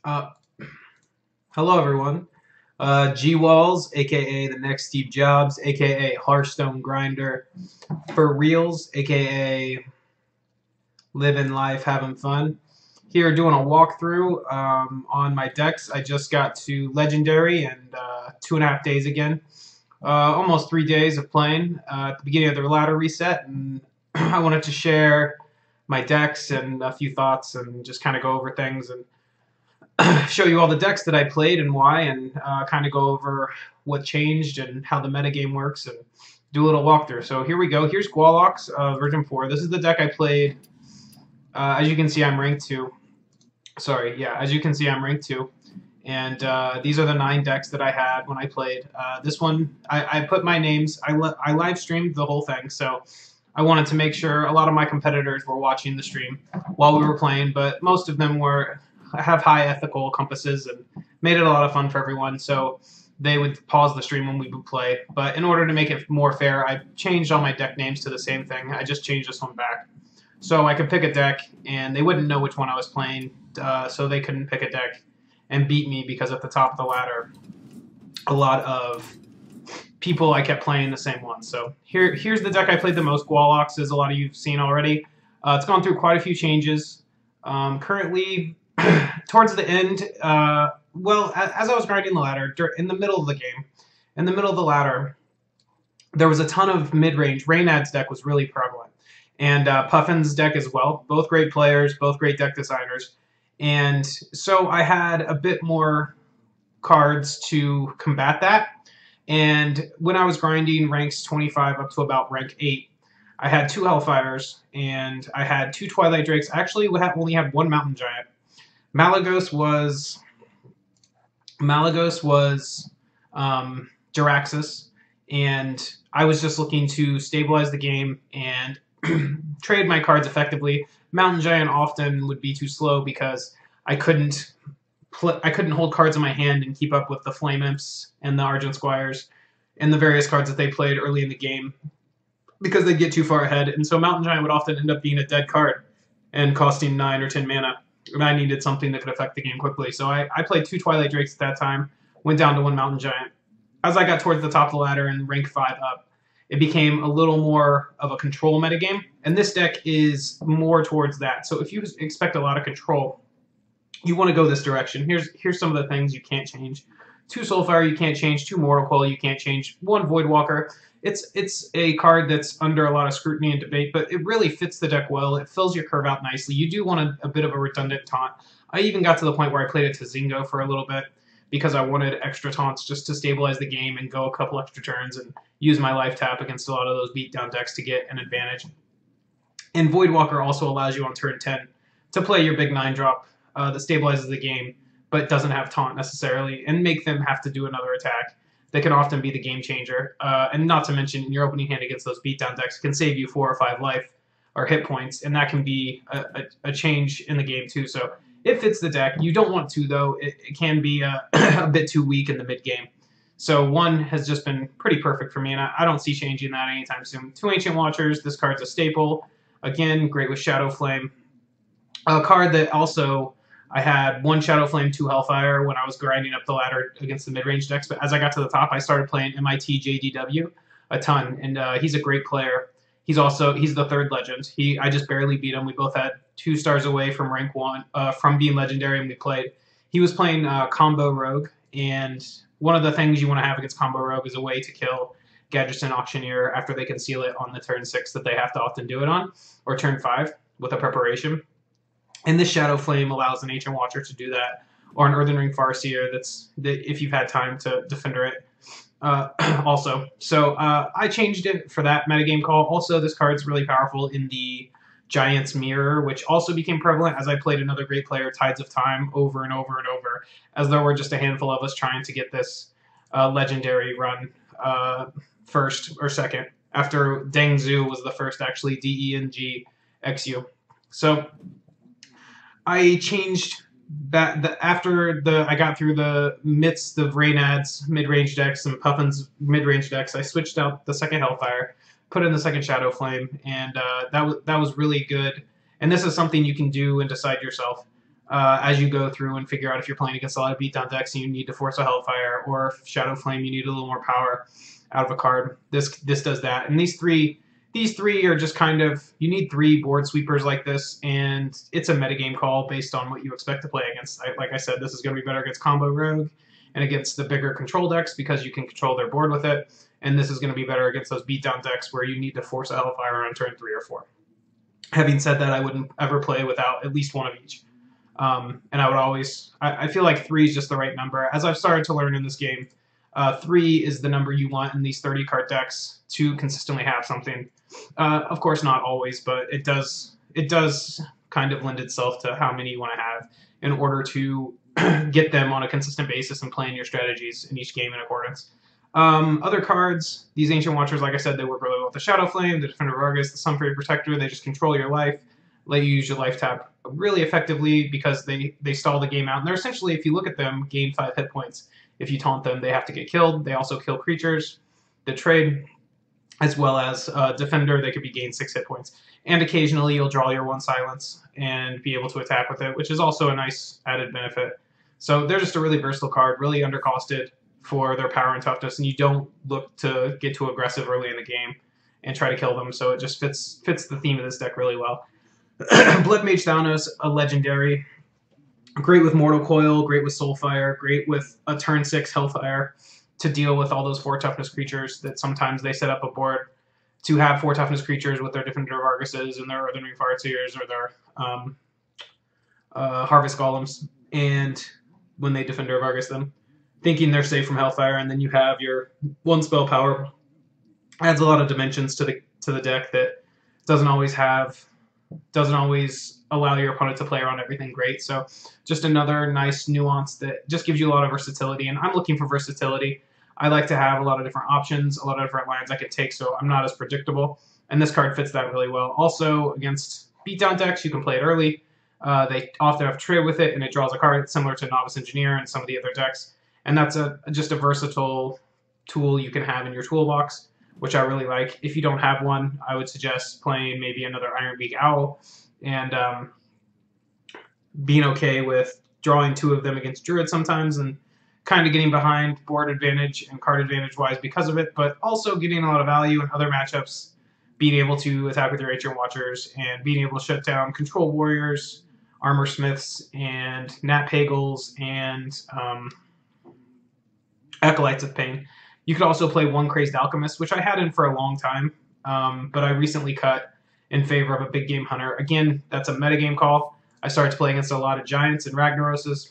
Uh, Hello, everyone. G Walls, aka the next Steve Jobs, aka Hearthstone Grinder, for reals, aka living life, having fun. Here, doing a walkthrough on my decks. I just got to Legendary and 2.5 days again. Almost 3 days of playing at the beginning of their ladder reset, and I wanted to share my decks and a few thoughts and just kind of go over things and show you all the decks that I played and why, and kind of go over what changed and how the metagame works, and do a little walkthrough. So here we go. Here's Gwallocks, version 4. This is the deck I played. As you can see, I'm ranked 2. Sorry, yeah, as you can see, I'm ranked 2. And these are the 9 decks that I had when I played. This one, I put my names. I live streamed the whole thing, so I wanted to make sure a lot of my competitors were watching the stream while we were playing, but most of them have high ethical compasses and made it a lot of fun for everyone, so they would pause the stream when we would play. But in order to make it more fair, I changed all my deck names to the same thing. I just changed this one back. So I could pick a deck, and they wouldn't know which one I was playing, so they couldn't pick a deck and beat me, because at the top of the ladder, a lot of people I kept playing the same one. So here's the deck I played the most. Gwallocks, as a lot of you've seen already. It's gone through quite a few changes. Currently, towards the end, well, as I was grinding the ladder, in the middle of the game, in the middle of the ladder, there was a ton of mid-range. Reynad's deck was really prevalent, and Puffins' deck as well. Both great players, both great deck designers. And so I had a bit more cards to combat that. And when I was grinding ranks 25 up to about rank 8, I had 2 Hellfires, and I had 2 Twilight Drakes. Actually, we only had 1 Mountain Giant. Malygos was Jaraxxus, and I was just looking to stabilize the game and trade my cards effectively. Mountain Giant often would be too slow because I couldn't hold cards in my hand and keep up with the Flame Imps and the Argent Squires and the various cards that they played early in the game, because they'd get too far ahead. And so Mountain Giant would often end up being a dead card and costing 9 or 10 mana. And I needed something that could affect the game quickly. So I played 2 Twilight Drakes at that time, went down to 1 Mountain Giant. As I got towards the top of the ladder and rank 5 up, it became a little more of a control metagame. And this deck is more towards that. So if you expect a lot of control, you want to go this direction. Here's some of the things you can't change. 2 Soulfire you can't change, 2 Mortal Coil you can't change, 1 Voidwalker. It's a card that's under a lot of scrutiny and debate, but it really fits the deck well. It fills your curve out nicely. You do want a bit of a redundant taunt. I even got to the point where I played it to Zingo for a little bit, because I wanted extra taunts just to stabilize the game and go a couple extra turns and use my life tap against a lot of those beatdown decks to get an advantage. And Voidwalker also allows you on turn 10 to play your big 9-drop that stabilizes the game, but doesn't have taunt necessarily, and make them have to do another attack. That can often be the game changer. And not to mention, in your opening hand against those beatdown decks, it can save you 4 or 5 life or hit points, and that can be a change in the game too. So it fits the deck. You don't want to, though. It can be a bit too weak in the mid game. So 1 has just been pretty perfect for me, and I don't see changing that anytime soon. 2 Ancient Watchers. This card's a staple. Again, great with Shadow Flame. A card that also, I had 1 Shadow Flame, 2 Hellfire when I was grinding up the ladder against the mid-range decks, but as I got to the top, I started playing MIT JDW a ton, and he's a great player. He's the 3rd legend. I just barely beat him. We both had 2 stars away from rank 1, from being legendary, and we played. He was playing Combo Rogue, and one of the things you want to have against Combo Rogue is a way to kill Gadgetzan Auctioneer after they can seal it on the turn 6 that they have to often do it on, or turn 5 with a preparation. And this Shadow Flame allows an Ancient Watcher to do that, or an Earthen Ring Farseer if you've had time to Defender it also. So I changed it for that metagame call. Also, this card's really powerful in the Giant's Mirror, which also became prevalent as I played another great player, Tides of Time, over and over and over, as there were just a handful of us trying to get this legendary run first or second, after Deng Zhu was the first, actually, DENGXU. So I changed that after I got through the midst of Reynad's mid-range decks and Puffin's mid-range decks. I switched out the 2nd Hellfire, put in the 2nd Shadow Flame, and that was really good. And this is something you can do and decide yourself. as you go through and figure out if you're playing against a lot of beatdown decks and you need to force a Hellfire, or if Shadow Flame you need a little more power out of a card. This does that, and these three are just kind of, you need 3 board sweepers like this, and it's a metagame call based on what you expect to play against. Like I said, this is going to be better against combo rogue and against the bigger control decks because you can control their board with it, and this is going to be better against those beatdown decks where you need to force a Hellfire on turn 3 or 4. Having said that, I wouldn't ever play without at least one of each. And I would always, I feel like 3 is just the right number. As I've started to learn in this game, 3 is the number you want in these 30 card decks to consistently have something. Of course, not always, but it does kind of lend itself to how many you want to have in order to get them on a consistent basis and plan your strategies in each game in accordance. Other cards, these Ancient Watchers, like I said, they work really well with the Shadow Flame, the Defender of Argus, the Sunfury Protector. They just control your life, let you use your life tap really effectively because they stall the game out. And they're essentially, if you look at them, gain 5 hit points. If you taunt them, they have to get killed. They also kill creatures that trade, as well as Defender. They could be gained 6 hit points. And occasionally you'll draw your 1 silence and be able to attack with it, which is also a nice added benefit. So they're just a really versatile card, really undercosted for their power and toughness, and you don't look to get too aggressive early in the game and try to kill them, so it just fits the theme of this deck really well. Blood Mage Thanos, a legendary. Great with Mortal Coil, great with Soulfire, great with a turn 6 Hellfire to deal with all those 4 toughness creatures that sometimes they set up a board to have 4 toughness creatures with their Defender of Arguses and their Earthen Ring Farseers or their Harvest Golems, and when they Defender of Argus them, thinking they're safe from Hellfire, and then you have your 1 spell power. Adds a lot of dimensions to the deck that doesn't always allow your opponent to play around everything great. So just another nice nuance that just gives you a lot of versatility, and I'm looking for versatility. I like to have a lot of different options, a lot of different lines I can take, so I'm not as predictable, and this card fits that really well. Also, against beatdown decks, you can play it early. They often have trade with it, and it draws a card similar to Novice Engineer and some of the other decks. And that's just a versatile tool you can have in your toolbox, which I really like. If you don't have one, I would suggest playing maybe another Ironbeak Owl and being okay with drawing 2 of them against Druid sometimes and kind of getting behind board advantage and card advantage-wise because of it, but also getting a lot of value in other matchups, being able to attack with your Ancient Watchers and being able to shut down Control Warriors, Armor Smiths, and Nat Pagels, and Acolytes of Pain. You could also play 1 Crazed Alchemist, which I had in for a long time, but I recently cut in favor of a Big Game Hunter. Again, that's a metagame call. I started to play against a lot of Giants and Ragnaroses,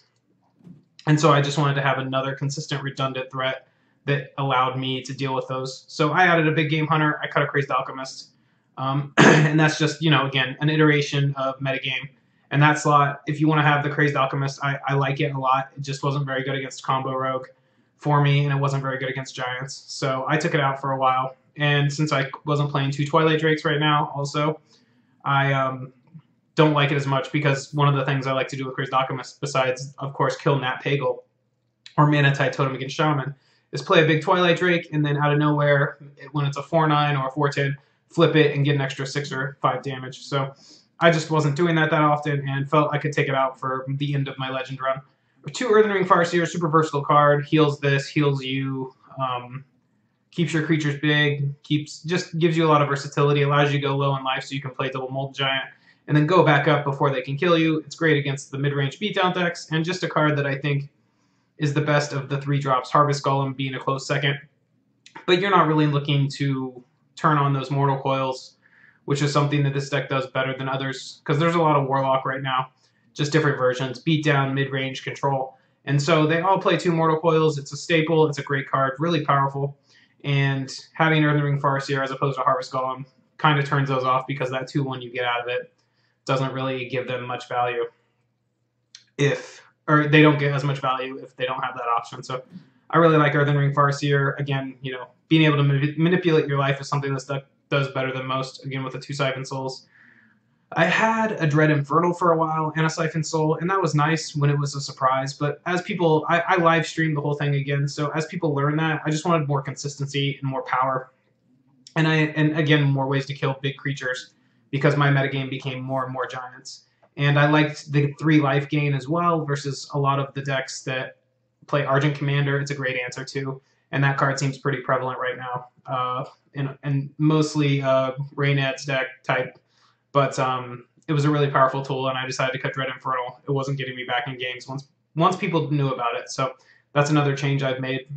and so I just wanted to have another consistent, redundant threat that allowed me to deal with those. So I added a Big Game Hunter, I cut a Crazed Alchemist, and that's just, again, an iteration of metagame. And that slot, if you want to have the Crazed Alchemist, I like it a lot. It just wasn't very good against Combo Rogue for me, and it wasn't very good against Giants. So I took it out for a while. And since I wasn't playing 2 Twilight Drakes right now also, I don't like it as much because one of the things I like to do with Crazed Alchemist, besides, of course, kill Nat Pagel or Mana-Tide Totem against Shaman, is play a big Twilight Drake and then out of nowhere, when it's a 4/9 or a 4/10, flip it and get an extra 6 or 5 damage. So I just wasn't doing that often and felt I could take it out for the end of my Legend run. 2 Earthen Ring Farseer, super versatile card, heals this, heals you, keeps your creatures big, just gives you a lot of versatility, allows you to go low in life so you can play double Mold Giant, and then go back up before they can kill you. It's great against the mid-range beatdown decks, and just a card that I think is the best of the 3 drops, Harvest Golem being a close second. But you're not really looking to turn on those Mortal Coils, which is something that this deck does better than others, because there's a lot of Warlock right now, just different versions, beatdown, mid-range, control. And so they all play 2 Mortal Coils. It's a staple. It's a great card, really powerful. And having Earthen Ring Farseer as opposed to Harvest Golem kind of turns those off because that 2/1 you get out of it doesn't really give them much value or they don't get as much value if they don't have that option. So I really like Earthen Ring Farseer. Again, being able to manipulate your life is something this deck does better than most, again, with the 2 Siphon Souls. I had a Dread Infernal for a while and a Siphon Soul, and that was nice when it was a surprise, but as people, I live streamed the whole thing again, so as people learn that, I just wanted more consistency and more power, and again, more ways to kill big creatures, because my metagame became more and more Giants. And I liked the 3 life gain as well versus a lot of the decks that play Argent Commander. It's a great answer too, and that card seems pretty prevalent right now. And mostly Raynad's deck type, but it was a really powerful tool, and I decided to cut Dread Infernal. It wasn't getting me back in games once people knew about it, so that's another change I've made.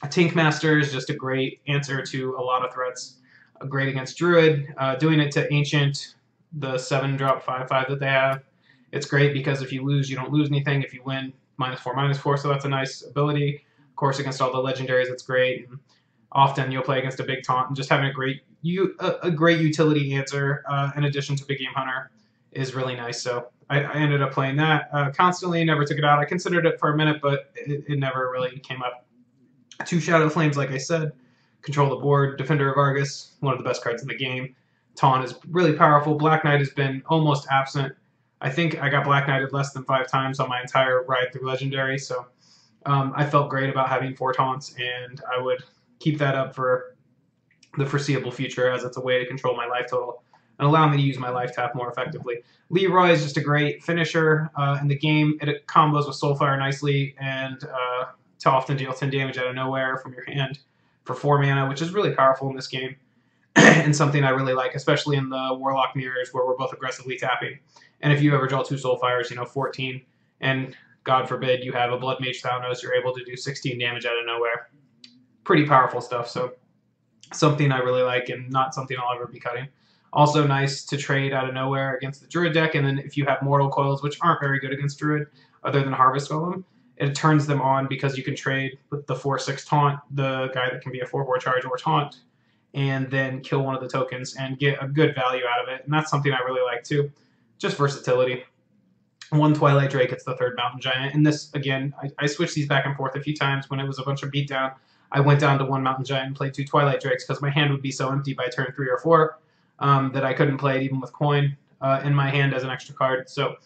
Tankmaster is just a great answer to a lot of threats. Great against Druid. Doing it to Ancient, the 7-drop 5/5 that they have, it's great because if you lose, you don't lose anything. If you win, -4/-4, so that's a nice ability. Of course, against all the legendaries, it's great. And often you'll play against a big taunt, and just having a great utility answer in addition to Big Game Hunter is really nice. So I ended up playing that constantly, never took it out. I considered it for a minute, but it never really came up. 2 Shadow Flames, like I said, control the board. Defender of Argus, one of the best cards in the game. Taunt is really powerful. Black Knight has been almost absent. I think I got Black Knighted less than 5 times on my entire ride through Legendary, so I felt great about having 4 taunts, and I would keep that up for the foreseeable future as it's a way to control my life total and allow me to use my life tap more effectively. Leroy is just a great finisher in the game. It combos with Soulfire nicely, and to often deal 10 damage out of nowhere from your hand for 4 mana, which is really powerful in this game, and something I really like, especially in the Warlock mirrors where we're both aggressively tapping. And if you ever draw 2 Soulfires, 14, and God forbid you have a Blood Mage Thanos, you're able to do 16 damage out of nowhere. Pretty powerful stuff, so something I really like and not something I'll ever be cutting. Also nice to trade out of nowhere against the Druid deck, and then if you have Mortal Coils, which aren't very good against Druid, other than Harvest Golem, it turns them on because you can trade with the 4/6 Taunt, the guy that can be a 4/4 charge or Taunt, and then kill one of the tokens and get a good value out of it. And that's something I really like too. Just versatility. 1 Twilight Drake, it's the 3rd Mountain Giant. And this, again, I switched these back and forth a few times when it was a bunch of beatdown. I went down to 1 Mountain Giant and played 2 Twilight Drakes because my hand would be so empty by turn 3 or 4 that I couldn't play it even with coin in my hand as an extra card. So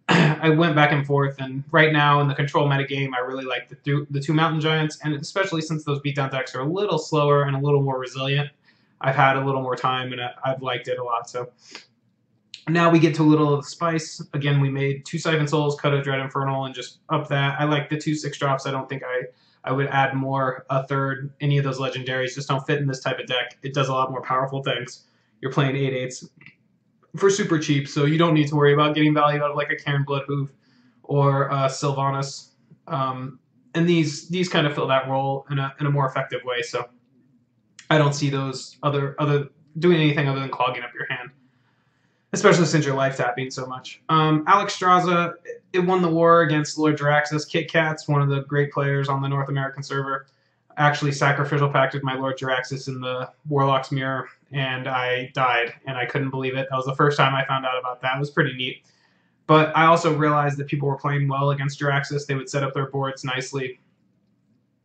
I went back and forth, and right now in the control metagame, I really like the 2 Mountain Giants, and especially since those beatdown decks are a little slower and a little more resilient, I've had a little more time, and I've liked it a lot. So now we get to a little of the spice. Again, we made 2 Siphon Souls, cut a Dread Infernal, and just up that. I like the 2 6-drops. I don't think I would add more, a 3rd. Any of those legendaries just don't fit in this type of deck. It does a lot more powerful things. You're playing 8/8s for super cheap, so you don't need to worry about getting value out of like a Cairn Bloodhoof or Sylvanas. And these kind of fill that role in a more effective way. So I don't see those other doing anything other than clogging up your hand, especially since you're life tapping so much. Alexstrasza, it won the war against Lord Jaraxxus. Kit Kat's one of the great players on the North American server. Actually sacrificial pacted my Lord Jaraxxus in the Warlock's mirror, and I died, and I couldn't believe it. That was the first time I found out about that. It was pretty neat. But I also realized that people were playing well against Jaraxxus. They would set up their boards nicely,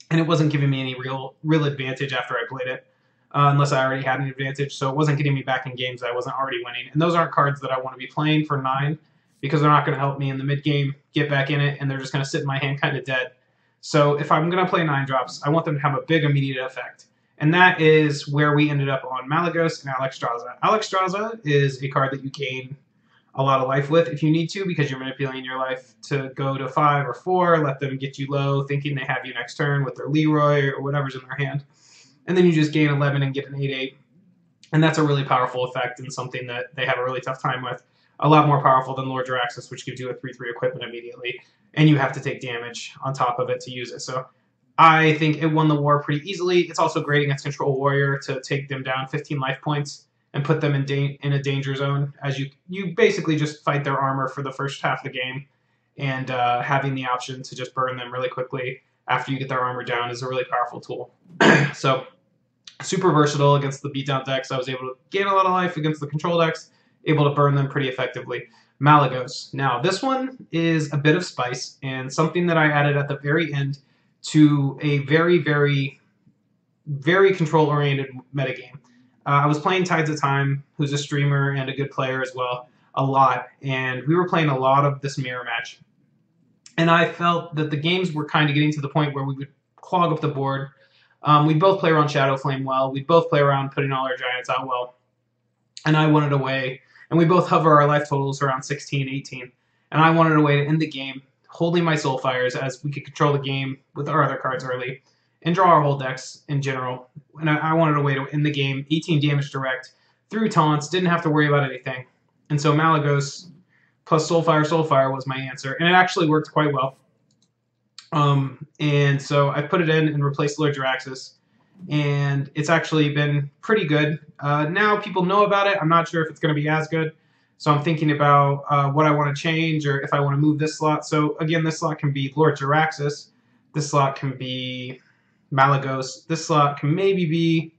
and it wasn't giving me any real advantage after I played it, unless I already had an advantage. So it wasn't getting me back in games that I wasn't already winning. And those aren't cards that I want to be playing for 9 because they're not going to help me in the mid-game get back in it, and they're just going to sit in my hand kind of dead. So if I'm going to play 9-drops, I want them to have a big immediate effect. And that is where we ended up on Malygos and Alexstrasza. Alexstrasza is a card that you gain a lot of life with if you need to, because you're manipulating your life to go to 5 or 4, let them get you low, thinking they have you next turn with their Leroy or whatever's in their hand. And then you just gain 11 and get an 8/8. And that's a really powerful effect and something that they have a really tough time with. A lot more powerful than Lord Jaraxxus, which gives you a 3/3 equipment immediately. And you have to take damage on top of it to use it. So I think it won the war pretty easily. It's also great against Control Warrior to take them down 15 life points and put them in a danger zone, as you basically just fight their armor for the first half of the game, and having the option to just burn them really quickly after you get their armor down is a really powerful tool. So super versatile against the beatdown decks. I was able to gain a lot of life against the control decks, able to burn them pretty effectively. Malygos. Now, this one is a bit of spice and something that I added at the very end to a very, very, very control-oriented metagame. I was playing Tides of Time, who's a streamer and a good player as well, a lot, and we were playing a lot of this mirror match. And I felt that the games were kind of getting to the point where we would clog up the board. We'd both play around Shadow Flame well. We'd both play around putting all our giants out well. And I wanted a way and we both hover our life totals around 16, 18. And I wanted a way to end the game holding my Soulfires as we could control the game with our other cards early and draw our whole decks in general. And I wanted a way to end the game 18 damage direct through taunts, didn't have to worry about anything. And so Malygos plus Soulfire was my answer, and it actually worked quite well. And so I put it in and replaced Lord Jaraxxus, and it's actually been pretty good. Now people know about it. I'm not sure if it's going to be as good, so I'm thinking about what I want to change or if I want to move this slot. So again, this slot can be Lord Jaraxxus. This slot can be Malygos. This slot can maybe be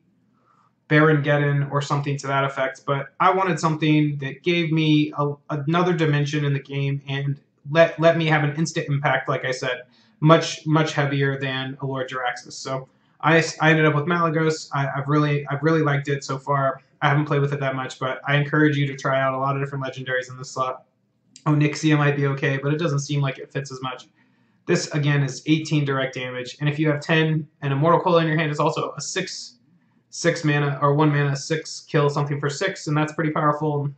Baron Geddon or something to that effect, but I wanted something that gave me another dimension in the game and let me have an instant impact, like I said, much heavier than a Lord Jaraxxus. So I ended up with Malygos. I've really liked it so far. I haven't played with it that much, but I encourage you to try out a lot of different legendaries in this slot. Onyxia might be okay, but it doesn't seem like it fits as much. This, again, is 18 direct damage, and if you have 10 and Immortal Coil in your hand, it's also a 6 mana, or 1 mana, 6 kill something for 6, and that's pretty powerful.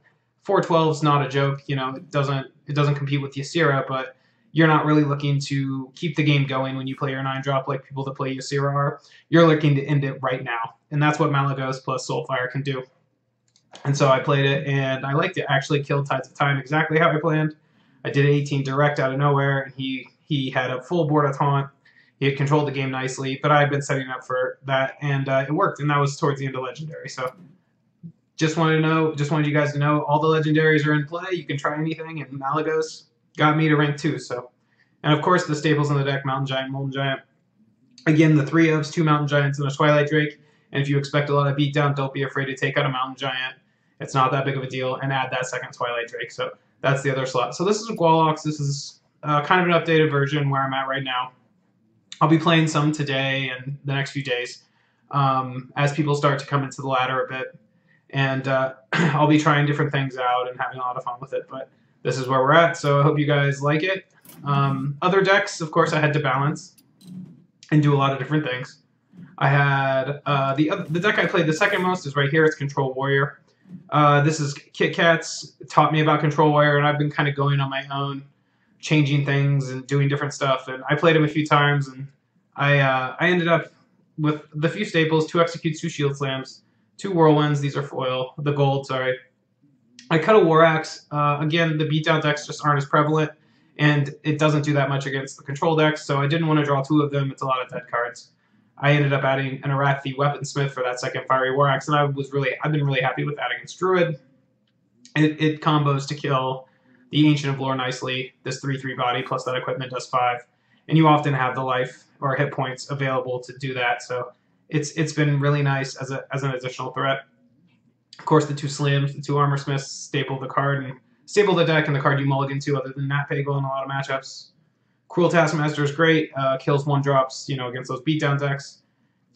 4/12's not a joke, you know, it doesn't compete with Ysera, but you're not really looking to keep the game going when you play your 9-drop like people that play Ysera are. You're looking to end it right now, and that's what Malygos plus Soulfire can do. And so I played it, and I liked it. I actually killed Tides of Time exactly how I planned. I did 18 direct out of nowhere, and he had a full board of taunt. He had controlled the game nicely, but I had been setting up for that, and it worked, and that was towards the end of Legendary. So just wanted you guys to know all the Legendaries are in play. You can try anything, and Malygos got me to rank 2. So, and of course the staples in the deck: Mountain Giant, Molten Giant. Again, the 3 ofs, 2 Mountain Giants, and a Twilight Drake. And if you expect a lot of beatdown, don't be afraid to take out a Mountain Giant. It's not that big of a deal, and add that second Twilight Drake. So that's the other slot. So this is Gwallocks. This is kind of an updated version where I'm at right now. I'll be playing some today and the next few days as people start to come into the ladder a bit. And I'll be trying different things out and having a lot of fun with it. But this is where we're at, so I hope you guys like it. Other decks, of course, I had to balance and do a lot of different things. I had the deck I played the second most is right here. It's Control Warrior. This is Kit Kat's taught me about Control Warrior, and I've been kind of going on my own, changing things and doing different stuff. And I played him a few times, and I ended up with the few staples: 2 Executes, 2 Shield Slams, 2 Whirlwinds. These are foil, the gold, sorry. I cut a War Axe. Again, the beatdown decks just aren't as prevalent, and it doesn't do that much against the control decks, so I didn't want to draw 2 of them. It's a lot of dead cards. I ended up adding an Arathi Weaponsmith for that second Fiery War Axe, and I've been really happy with that against Druid. It combos to kill the Ancient of Lore nicely. This 3/3 body plus that equipment does 5, and you often have the life or hit points available to do that. So it's been really nice as an additional threat. Of course, the 2 Slams, the 2 Armor Smiths staple the card and staple the deck, and the card you mulligan to other than Nat Pagle in a lot of matchups. Cruel Taskmaster is great. Kills 1-drops, against those beatdown decks.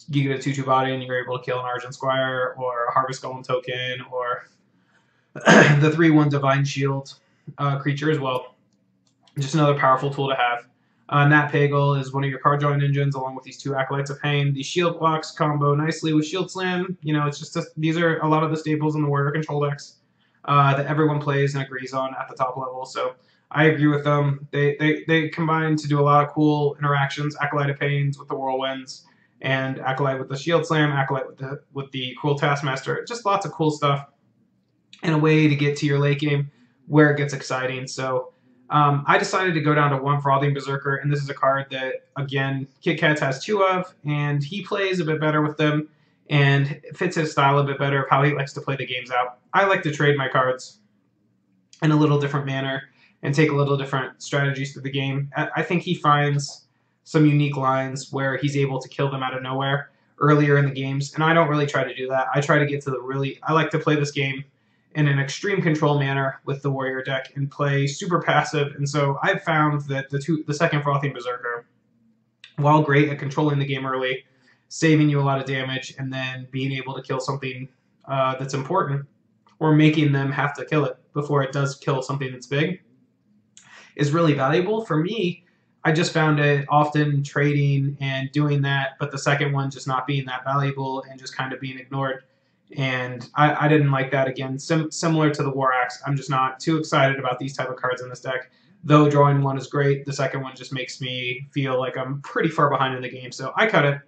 You get a 2/2 body and you're able to kill an Argent Squire or a Harvest Golem token or the 3/1 Divine Shield creature as well. Just another powerful tool to have. Nat Pagle is one of your card drawing engines, along with these 2 Acolytes of Pain. These Shield Blocks combo nicely with Shield Slam. It's just these are a lot of the staples in the Warrior control decks that everyone plays and agrees on at the top level. So I agree with them. They combine to do a lot of cool interactions. Acolyte of Pains with the Whirlwinds, and Acolyte with the Shield Slam, Acolyte with the Cruel Taskmaster. Just lots of cool stuff, and a way to get to your late game where it gets exciting. So I decided to go down to 1 Frothing Berserker, and this is a card that, again, Kit Kats has 2 of, and he plays a bit better with them, and fits his style a bit better of how he likes to play the games out. I like to trade my cards in a little different manner and take a little different strategies through the game. I think he finds some unique lines where he's able to kill them out of nowhere earlier in the games, and I don't really try to do that. I try to get to I like to play this game in an extreme control manner with the Warrior deck and play super passive, and so I've found that the second Frothing Berserker, while great at controlling the game early, saving you a lot of damage, and then being able to kill something that's important, or making them have to kill it before it does kill something that's big, is really valuable. For me, I just found it often trading and doing that, but the second one just not being that valuable and just kind of being ignored. And I didn't like that again. Similar to the War Axe, I'm just not too excited about these type of cards in this deck. Though drawing one is great, the second one just makes me feel like I'm pretty far behind in the game, so I cut it.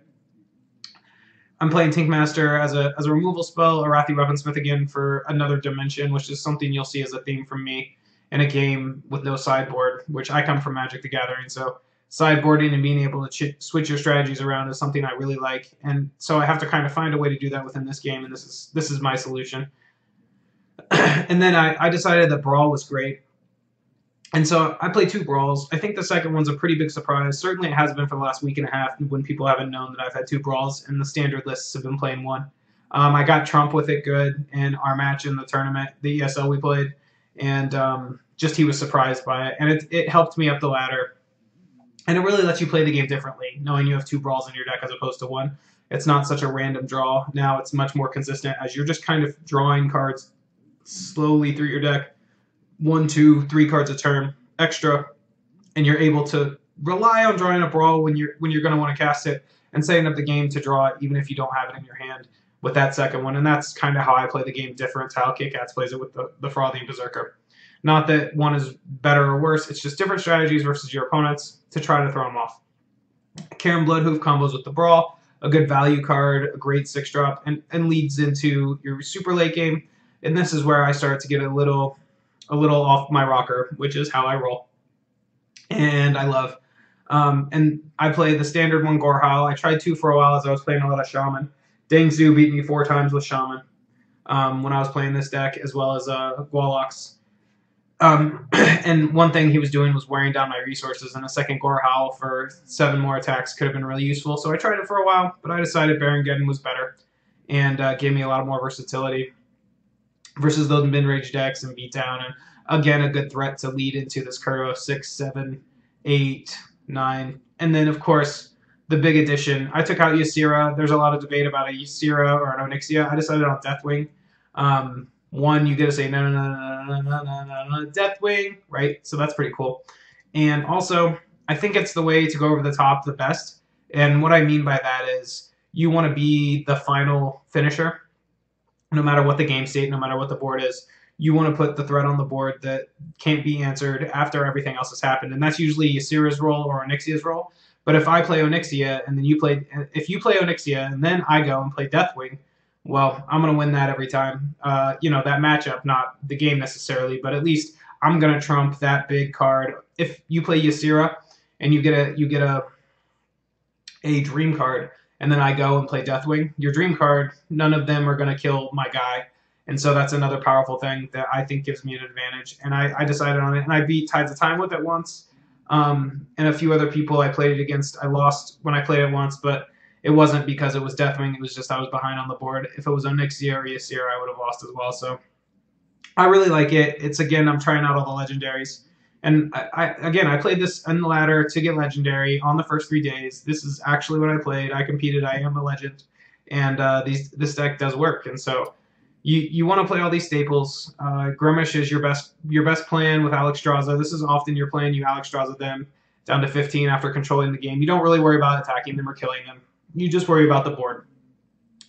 I'm playing Tinkmaster as a removal spell, Arathi Weaponsmith again for another dimension, which is something you'll see as a theme from me in a game with no sideboard, which I come from Magic the Gathering, so sideboarding and being able to switch your strategies around is something I really like, and so I have to kind of find a way to do that within this game, and this is my solution. And then I decided that Brawl was great. And so I played 2 Brawls. I think the second one's a pretty big surprise. Certainly it has been for the last week and a half when people haven't known that I've had 2 Brawls, and the standard lists have been playing 1. I got Trump with it good in our match in the tournament, the ESL we played, and just he was surprised by it. And it helped me up the ladder. And it really lets you play the game differently, knowing you have 2 Brawls in your deck as opposed to 1. It's not such a random draw. Now it's much more consistent as you're just kind of drawing cards slowly through your deck. 1, 2, 3 cards a turn extra, and you're able to rely on drawing a Brawl when you're going to want to cast it and setting up the game to draw it even if you don't have it in your hand with that second one. And that's kind of how I play the game different to how K-Cats plays it with the Frothy Berserker. Not that one is better or worse, it's just different strategies versus your opponents to try to throw them off. Karen Bloodhoof combos with the Brawl, a good value card, a great 6-drop, and leads into your super late game. And this is where I start to get a little off my rocker, which is how I roll. And I love. And I play the standard one, Gorhal. I tried 2 for a while as I was playing a lot of Shaman. Dang Zhu beat me 4 times with Shaman when I was playing this deck, as well as Gwallocks. And one thing he was doing was wearing down my resources, and a second Gorhal for 7 more attacks could have been really useful. So I tried it for a while, but I decided Baron Geddon was better and gave me a lot more versatility versus those mid-range decks and beatdown, and again a good threat to lead into this curve of 6, 7, 8, 9, and then of course the big addition. I took out Ysera. There's a lot of debate about a Ysera or an Onyxia. I decided on Deathwing. One, you get to say no, Deathwing, right? So that's pretty cool. And also, I think it's the way to go over the top the best. And what I mean by that is you want to be the final finisher. No matter what the game state, no matter what the board is, you want to put the threat on the board that can't be answered after everything else has happened. And that's usually Ysera's role or Onyxia's role. But if I play Onyxia and then if you play Onyxia and then I go and play Deathwing, well, I'm going to win that every time. That matchup, not the game necessarily, but at least I'm going to trump that big card. If you play Ysera and you get a dream card, and then I go and play Deathwing, your dream card, none of them are going to kill my guy. And so that's another powerful thing that I think gives me an advantage. And I decided on it, and I beat Tides of Time with it once. And a few other people I played it against, I lost when I played it once, but it wasn't because it was Deathwing. It was just I was behind on the board. If it was Onyxia or Ysera, I would have lost as well. So I really like it. It's, again, I'm trying out all the legendaries. And I played this in the ladder to get legendary on the first 3 days. This is actually what I played. I competed. I am a legend, and this deck does work. And so you want to play all these staples. Grimish is your best plan with Alexstrasza. This is often your plan. You Alexstrasza them down to 15 after controlling the game. You don't really worry about attacking them or killing them. You just worry about the board,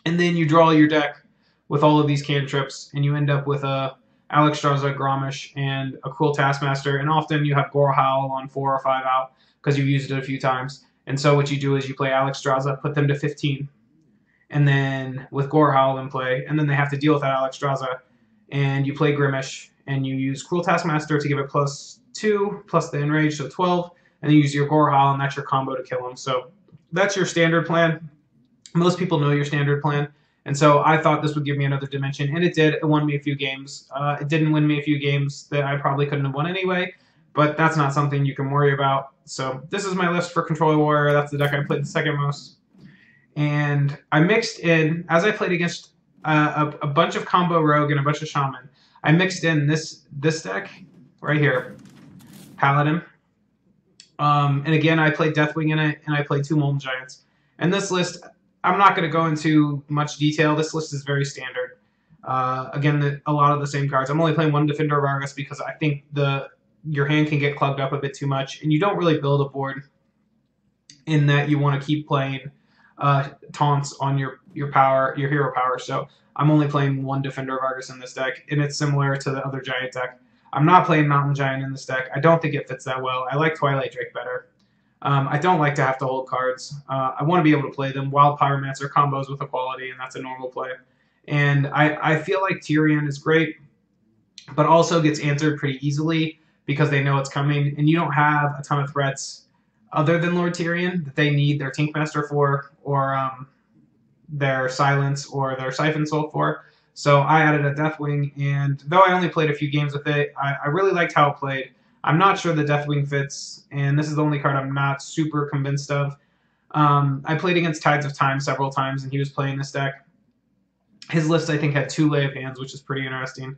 and then you draw your deck with all of these cantrips, and you end up with a Alexstrasza, Grommash, and a Cruel Taskmaster, and often you have Gorhal on 4 or 5 out because you've used it a few times. And so what you do is you play Alexstrasza, put them to 15, and then with Gorhal in play, and then they have to deal with that Alexstrasza, and you play Grimish, and you use Cruel Taskmaster to give it +2, plus the Enrage, so 12, and you use your Gorhal, and that's your combo to kill him. So that's your standard plan. Most people know your standard plan. And so I thought this would give me another dimension, and it did. It won me a few games. It didn't win me a few games that I probably couldn't have won anyway, but that's not something you can worry about. So this is my list for Controller Warrior. That's the deck I played the second most. And I mixed in, as I played against a bunch of Combo Rogue and a bunch of Shaman, I mixed in this deck right here, Paladin. And again, I played Deathwing in it, and I played 2 Molten Giants. And this list, I'm not going to go into much detail. This list is very standard. Again, a lot of the same cards. I'm only playing 1 Defender of Argus because I think your hand can get clogged up a bit too much, and you don't really build a board in that you want to keep playing taunts on your hero power. So I'm only playing one Defender of Argus in this deck, and it's similar to the other Giant deck. I'm not playing Mountain Giant in this deck. I don't think it fits that well. I like Twilight Drake better. I don't like to have to hold cards. I want to be able to play them. Wild Pyromancer combos with Equality, and that's a normal play. And I feel like Tyrion is great, but also gets answered pretty easily because they know it's coming, and you don't have a ton of threats other than Lord Tyrion that they need their Tinkmaster for, or their Silence or their Siphon Soul for. So I added a Deathwing, and though I only played a few games with it, I really liked how it played. I'm not sure the Deathwing fits, and this is the only card I'm not super convinced of. I played against Tides of Time several times, and he was playing this deck. His list, I think, had 2 Lay of Hands, which is pretty interesting.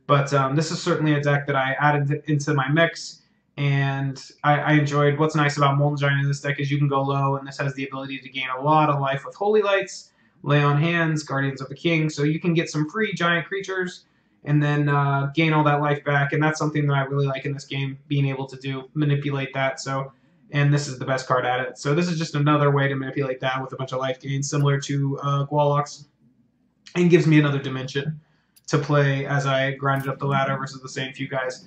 But this is certainly a deck that I added into my mix, and I enjoyed. What's nice about Molten Giant in this deck is you can go low, and this has the ability to gain a lot of life with Holy Lights, Lay on Hands, Guardians of the King, so you can get some free giant creatures and then gain all that life back, and that's something that I really like in this game, being able to do, manipulate that. So, and this is the best card at it. So this is just another way to manipulate that with a bunch of life gain, similar to Gwallocks, and gives me another dimension to play as I grinded up the ladder versus the same few guys.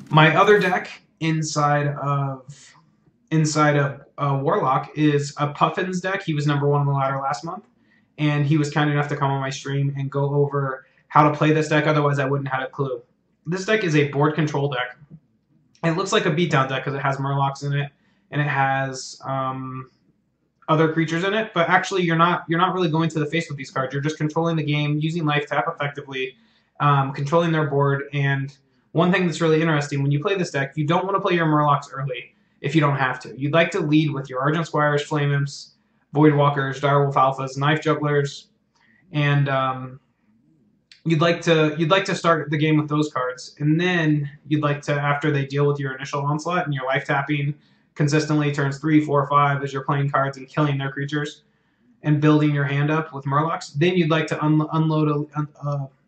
My other deck inside of Warlock is a Puffins deck. He was #1 on the ladder last month, and he was kind enough to come on my stream and go over how to play this deck, otherwise I wouldn't have a clue. This deck is a board control deck. It looks like a beatdown deck because it has Murlocs in it, and it has other creatures in it, but actually you're not really going to the face with these cards. You're just controlling the game, using life tap effectively, controlling their board, and one thing that's really interesting, when you play this deck, you don't want to play your Murlocs early if you don't have to. You'd like to lead with your Argent Squires, Flame Imps, Voidwalkers, Direwolf Alphas, Knife Jugglers, and you'd like to start the game with those cards, and then you'd like to, after they deal with your initial onslaught and your life tapping consistently turns 3, 4, 5 as you're playing cards and killing their creatures and building your hand up with Murlocs, then you'd like to unload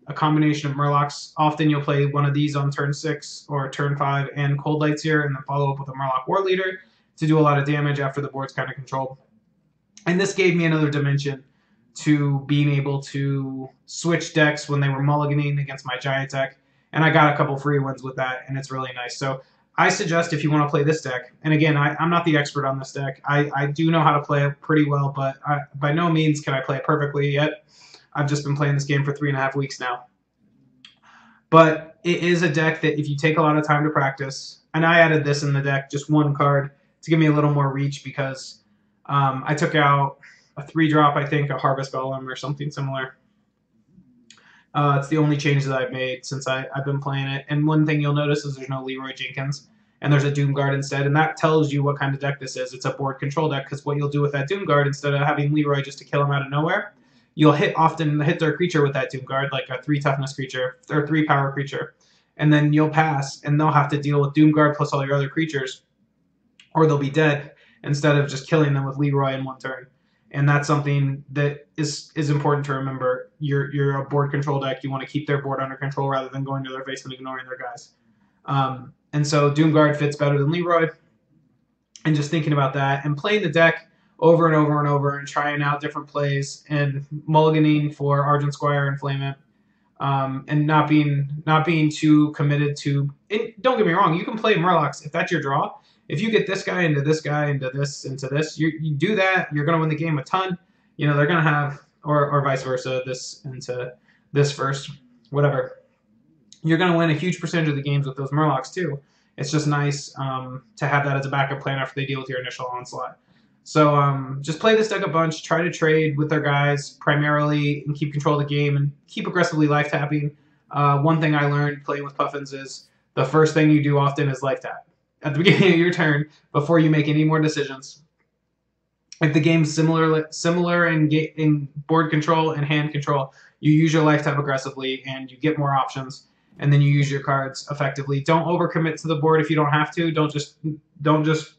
a combination of Murlocs. Often you'll play one of these on turn 6 or turn 5 and Cold Lights here, and then follow up with a Murloc War Leader to do a lot of damage after the board's kind of controlled. And this gave me another dimension to being able to switch decks when they were mulliganing against my Giant deck, and I got a couple free wins with that, and it's really nice. So I suggest if you want to play this deck, and again, I'm not the expert on this deck. I do know how to play it pretty well, but by no means can I play it perfectly yet. I've just been playing this game for 3.5 weeks now. But it is a deck that if you take a lot of time to practice, and I added this in the deck, just one card, to give me a little more reach because I took out a 3-drop, I think, a Harvest Golem or something similar. It's the only change that I've made since I've been playing it. And one thing you'll notice is there's no Leroy Jenkins, and there's a Doomguard instead, and that tells you what kind of deck this is. It's a board control deck, because what you'll do with that Doomguard, instead of having Leroy just to kill him out of nowhere, you'll often hit their creature with that Doomguard, like a 3 toughness creature, or 3 power creature, and then you'll pass, and they'll have to deal with Doomguard plus all your other creatures, or they'll be dead, instead of just killing them with Leroy in one turn. And that's something that is important to remember. You're a board control deck. You want to keep their board under control rather than going to their face and ignoring their guys. And so Doomguard fits better than Leroy. And just thinking about that and playing the deck over and over and over and trying out different plays and mulliganing for Argent Squire and Flame Imp, and not being too committed to. Don't get me wrong. You can play Murlocs if that's your draw. If you get this guy into this guy into this into this, you do that, you're going to win the game a ton. You know, they're going to have, or vice versa, this into this first, whatever. You're going to win a huge percentage of the games with those Murlocs too. It's just nice to have that as a backup plan after they deal with your initial onslaught. So just play this deck a bunch, try to trade with their guys primarily, and keep control of the game, and keep aggressively life tapping. One thing I learned playing with Puffins is the first thing you do often is life tap at the beginning of your turn before you make any more decisions. If the game's similar in board control and hand control, you use your life tap aggressively and you get more options, and then you use your cards effectively. Don't overcommit to the board if you don't have to. Don't just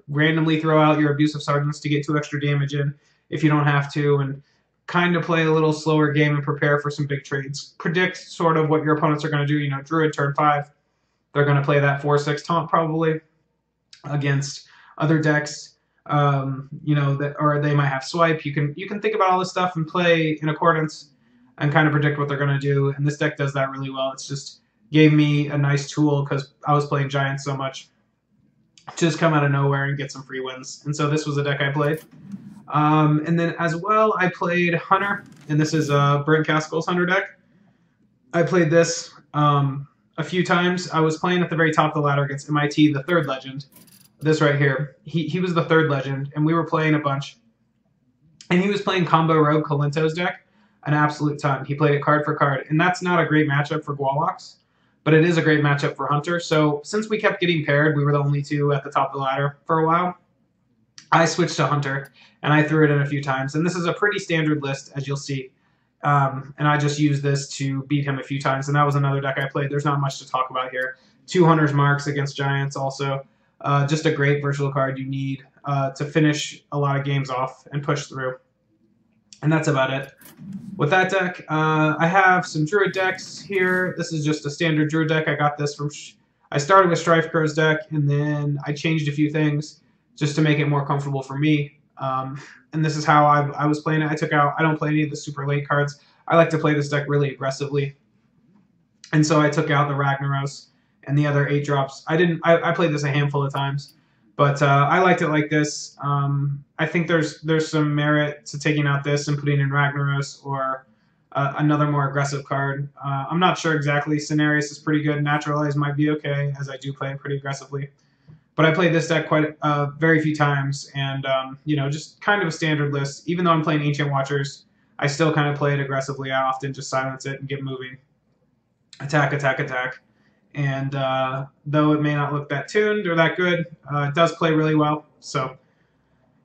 randomly throw out your abusive sergeants to get 2 extra damage in if you don't have to, and kind of play a little slower game and prepare for some big trades. Predict sort of what your opponents are going to do. You know, Druid turn 5. They're going to play that 4/6 taunt probably against other decks. You know, that, or they might have swipe. You can think about all this stuff and play in accordance and kind of predict what they're going to do. And this deck does that really well. It's just gave me a nice tool because I was playing Giants so much. Just come out of nowhere and get some free wins. And so this was a deck I played. And then as well, I played Hunter, and this is Brent Caskell's Hunter deck. I played this a few times. I was playing at the very top of the ladder against MIT, the third legend. This right here. He was the third legend, and we were playing a bunch. And he was playing Combo Rogue Kalinto's deck an absolute ton. He played it card for card, and that's not a great matchup for Gwallocks, but it is a great matchup for Hunter. So since we kept getting paired, we were the only two at the top of the ladder for a while. I switched to Hunter, and I threw it in a few times. And this is a pretty standard list, as you'll see. And I just used this to beat him a few times, and that was another deck I played. There's not much to talk about here. 2 Hunter's Marks against Giants also. Just a great versatile card you need to finish a lot of games off and push through. And that's about it. With that deck, I have some Druid decks here. This is just a standard Druid deck. I got this from... I started with Strife Crow's deck, and then I changed a few things just to make it more comfortable for me. And this is how I was playing it. I don't play any of the super late cards. I like to play this deck really aggressively. And so I took out the Ragnaros and the other 8 drops. I played this a handful of times, but I liked it like this. I think there's some merit to taking out this and putting in Ragnaros or another more aggressive card. I'm not sure exactly. Cenarius is pretty good. Naturalize might be okay, as I do play it pretty aggressively. But I played this deck quite very few times, and you know, just kind of a standard list. Even though I'm playing Ancient Watchers, I still kind of play it aggressively. I often just silence it and get moving. Attack, attack, attack. And though it may not look that tuned or that good, it does play really well. So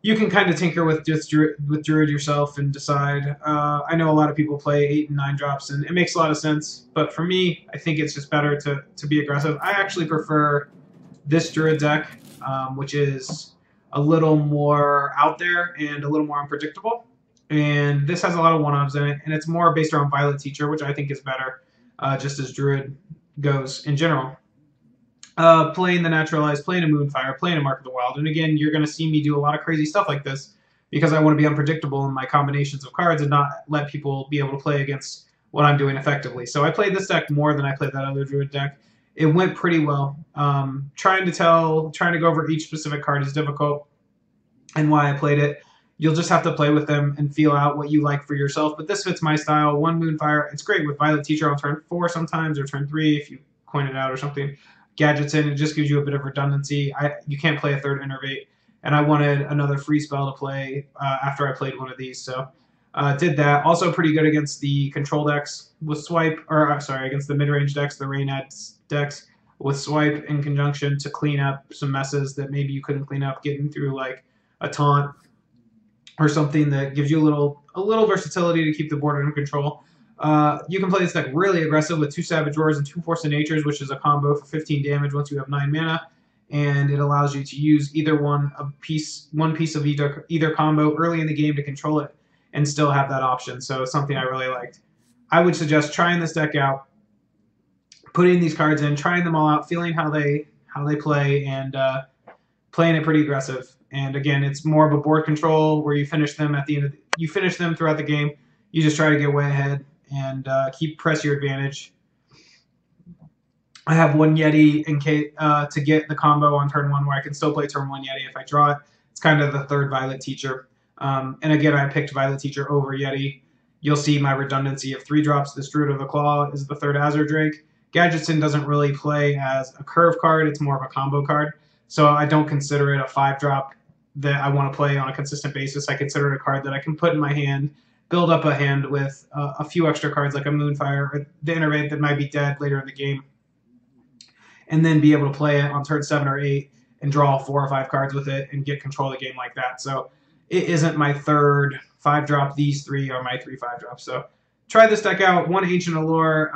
you can kind of tinker with Druid yourself and decide. I know a lot of people play 8 and 9 drops, and it makes a lot of sense. But for me, I think it's just better to be aggressive. I actually prefer this Druid deck, which is a little more out there and a little more unpredictable. And this has a lot of one-ofs in it, and it's more based around Violet Teacher, which I think is better, just as Druid goes in general. Playing the Naturalize, playing a Moonfire, playing a Mark of the Wild. And again, you're going to see me do a lot of crazy stuff like this because I want to be unpredictable in my combinations of cards and not let people be able to play against what I'm doing effectively. So I played this deck more than I played that other Druid deck. It went pretty well. Trying to go over each specific card is difficult and why I played it. You'll just have to play with them and feel out what you like for yourself. But this fits my style. 1 Moonfire. It's great with Violet Teacher on turn 4 sometimes, or turn 3 if you coin it out or something. Gadgets in, it just gives you a bit of redundancy. You can't play a third Innervate. And I wanted another free spell to play after I played one of these. So did that. Also pretty good against the control decks with Swipe, or I'm sorry, against the mid-range decks, the Rain Ads decks with Swipe in conjunction to clean up some messes that maybe you couldn't clean up, getting through like a taunt or something that gives you a little versatility to keep the board under control. You can play this deck really aggressive with 2 Savage Roars and 2 Force of Natures, which is a combo for 15 damage once you have 9 mana, and it allows you to use either one piece of either combo early in the game to control it and still have that option. So it's something I really liked. I would suggest trying this deck out, putting these cards in, trying them all out, feeling how they play, and playing it pretty aggressive. And again, it's more of a board control where you finish them at the end. You finish them throughout the game. You just try to get way ahead and press your advantage. I have 1 Yeti in case to get the combo on turn 1, where I can still play turn 1 Yeti if I draw it. It's kind of the third Violet Teacher. And again, I picked Violet Teacher over Yeti. You'll see my redundancy of 3 drops. This Druid of the Claw is the third Azure Drake. Gadgetzin doesn't really play as a curve card. It's more of a combo card. So I don't consider it a 5-drop that I want to play on a consistent basis. I consider it a card that I can put in my hand, build up a hand with a few extra cards like a Moonfire or the Innervate that might be dead later in the game, and then be able to play it on turn 7 or 8 and draw 4 or 5 cards with it and get control of the game like that. So it isn't my third 5-drop. These 3 are my 3 5-drops. So try this deck out. 1 Ancient Allure.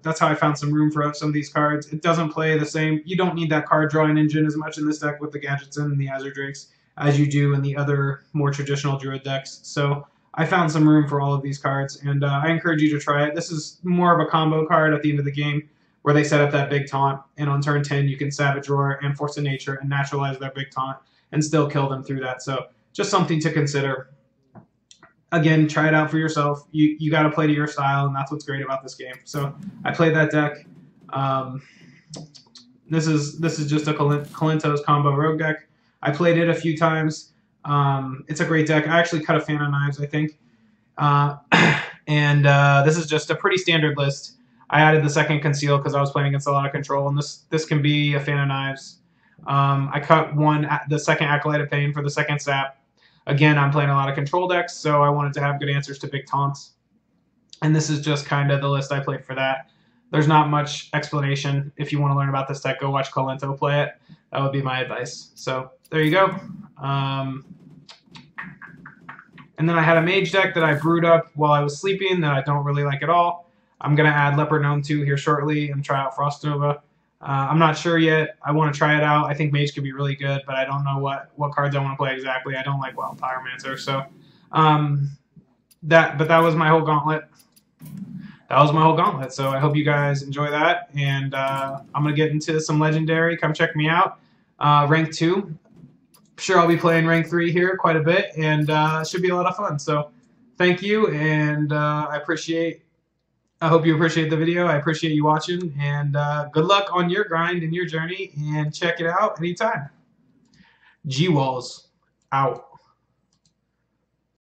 That's how I found some room for some of these cards. It doesn't play the same. You don't need that card drawing engine as much in this deck with the Gadgetzin and the Azure Drakes as you do in the other more traditional Druid decks. So I found some room for all of these cards, and I encourage you to try it. This is more of a combo card at the end of the game where they set up that big taunt, and on turn 10 you can Savage Roar and Force of Nature and naturalize their big taunt and still kill them through that. So just something to consider. Again, try it out for yourself. You got to play to your style, and that's what's great about this game. So I played that deck. This is just a Kalinto's combo rogue deck. I played it a few times. It's a great deck. I actually cut a Fan of Knives, I think. And this is just a pretty standard list. I added the second Conceal because I was playing against a lot of control, and this can be a Fan of Knives. I cut the second Acolyte of Pain for the second sap. Again, I'm playing a lot of control decks, so I wanted to have good answers to big taunts. And this is just kind of the list I played for that. There's not much explanation. If you want to learn about this deck, go watch Kalinto play it. That would be my advice. So there you go. And then I had a mage deck that I brewed up while I was sleeping that I don't really like at all. I'm going to add Leopard Gnome 2 here shortly and try out Frost Nova. I'm not sure yet. I want to try it out. I think Mage could be really good, but I don't know what cards I want to play exactly. I don't like Wild Pyromancer. So that was my whole gauntlet. So I hope you guys enjoy that. And I'm going to get into some Legendary. Come check me out. Rank 2. I'm sure I'll be playing Rank 3 here quite a bit, and it should be a lot of fun. So thank you, and I hope you appreciate the video. I appreciate you watching, and good luck on your grind and your journey, and check it out anytime. Gwalls out.